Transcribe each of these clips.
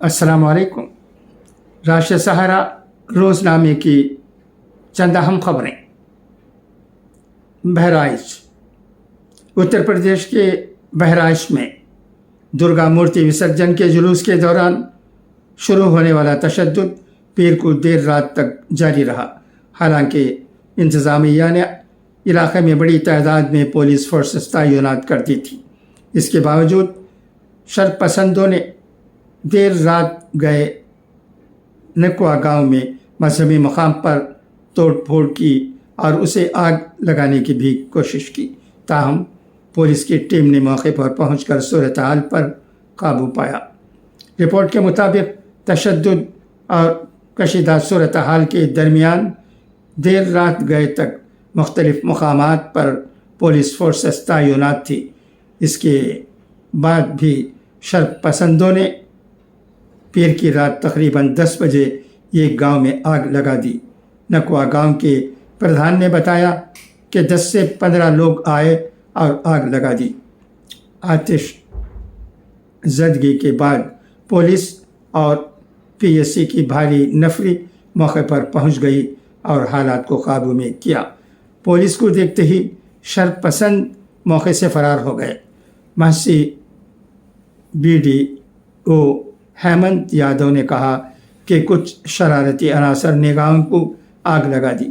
अस्सलाम वालेकुम। राशि सहारा रोज़नामे की चंद अहम खबरें। बहराइच। उत्तर प्रदेश के बहराइच में दुर्गा मूर्ति विसर्जन के जुलूस के दौरान शुरू होने वाला तशद्दुद पीर को देर रात तक जारी रहा। हालांकि इंतज़ामिया ने इलाके में बड़ी तादाद में पुलिस फोर्सेस तैनात कर दी थी। इसके बावजूद शर्त पसंदों ने देर रात गए नकवा गांव में मजहबी मकाम पर तोड़ फोड़ की और उसे आग लगाने की भी कोशिश की। ताहम पुलिस की टीम ने मौके पर पहुंचकर सूरत हाल पर काबू पाया। रिपोर्ट के मुताबिक तशद्दुद और कशीदा सूरत हाल के दरमियान देर रात गए तक मुख्तलिफ मकामात पर पुलिस फोर्सेस तैनात थी। इसके बाद भी शर्त पसंदों ने पीर की रात तकरीबन 10 बजे एक गांव में आग लगा दी। नकवा गांव के प्रधान ने बताया कि 10 से 15 लोग आए और आग लगा दी। आतिश ज़दगी के बाद पुलिस और पीएससी की भारी नफरी मौके पर पहुंच गई और हालात को काबू में किया। पुलिस को देखते ही शर्त पसंद मौके से फरार हो गए। महसी BDO हेमंत यादव ने कहा कि कुछ शरारती अनासर ने गांव को आग लगा दी।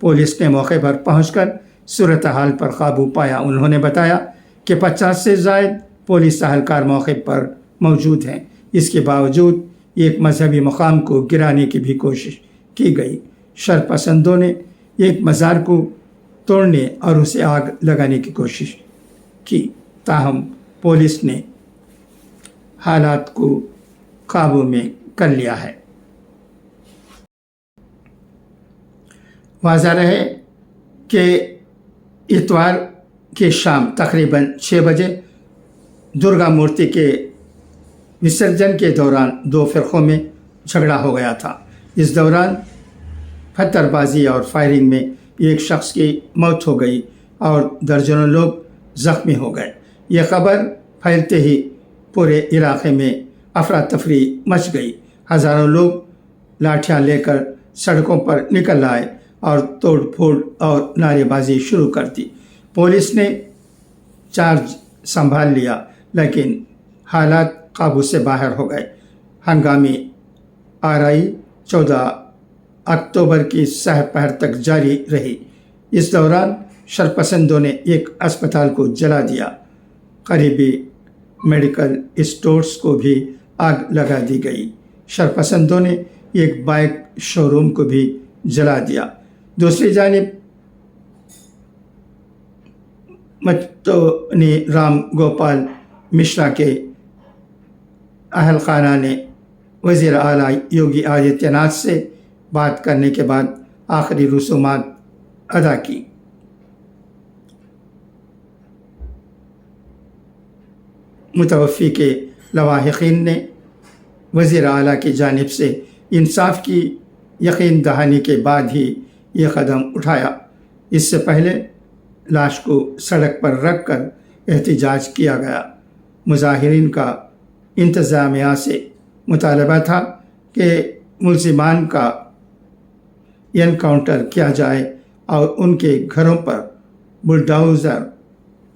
पुलिस ने मौके पर पहुंचकर सूरत हाल पर काबू पाया। उन्होंने बताया कि 50 से ज़ायद पुलिस एहलकार मौके पर मौजूद हैं। इसके बावजूद एक मजहबी मकाम को गिराने की भी कोशिश की गई। शर्त पसंदों ने एक मज़ार को तोड़ने और उसे आग लगाने की कोशिश की। ताहम पुलिस ने हालात को काबू में कर लिया है। वाज़ह रहे कि इतवार की शाम तकरीबन 6 बजे दुर्गा मूर्ति के विसर्जन के दौरान 2 फ़िरक़ों में झगड़ा हो गया था। इस दौरान पत्थरबाजी और फायरिंग में एक शख्स की मौत हो गई और दर्जनों लोग ज़ख्मी हो गए। यह खबर फैलते ही पूरे इलाके में अफरा तफरी मच गई। हज़ारों लोग लाठियाँ लेकर सड़कों पर निकल आए और तोड़ फोड़ और नारेबाजी शुरू कर दी। पुलिस ने चार्ज संभाल लिया, लेकिन हालात काबू से बाहर हो गए। हंगामी आरई 14 अक्टूबर की सह पहर तक जारी रही। इस दौरान शरपसंदों ने एक अस्पताल को जला दिया। करीबी मेडिकल स्टोर्स को भी आग लगा दी गई। शरपसंदों ने एक बाइक शोरूम को भी जला दिया। दूसरी जानिब मत्तोनी राम गोपाल मिश्रा के अहल खाना ने वज़ीर आला योगी आदित्यनाथ से बात करने के बाद आखिरी रसूमात अदा की। मुतवफ़ी के लवाहिकीन ने वज़ीर आला की जानिब से इंसाफ की यकीन दहानी के बाद ही ये कदम उठाया। इससे पहले लाश को सड़क पर रख कर एहतिजाज किया गया। मुजाहिरीन का इंतज़ामिया से मुतालबा था कि मुल्ज़िमान का एनकाउंटर किया जाए और उनके घरों पर बुलडोज़र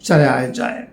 चलाया जाए।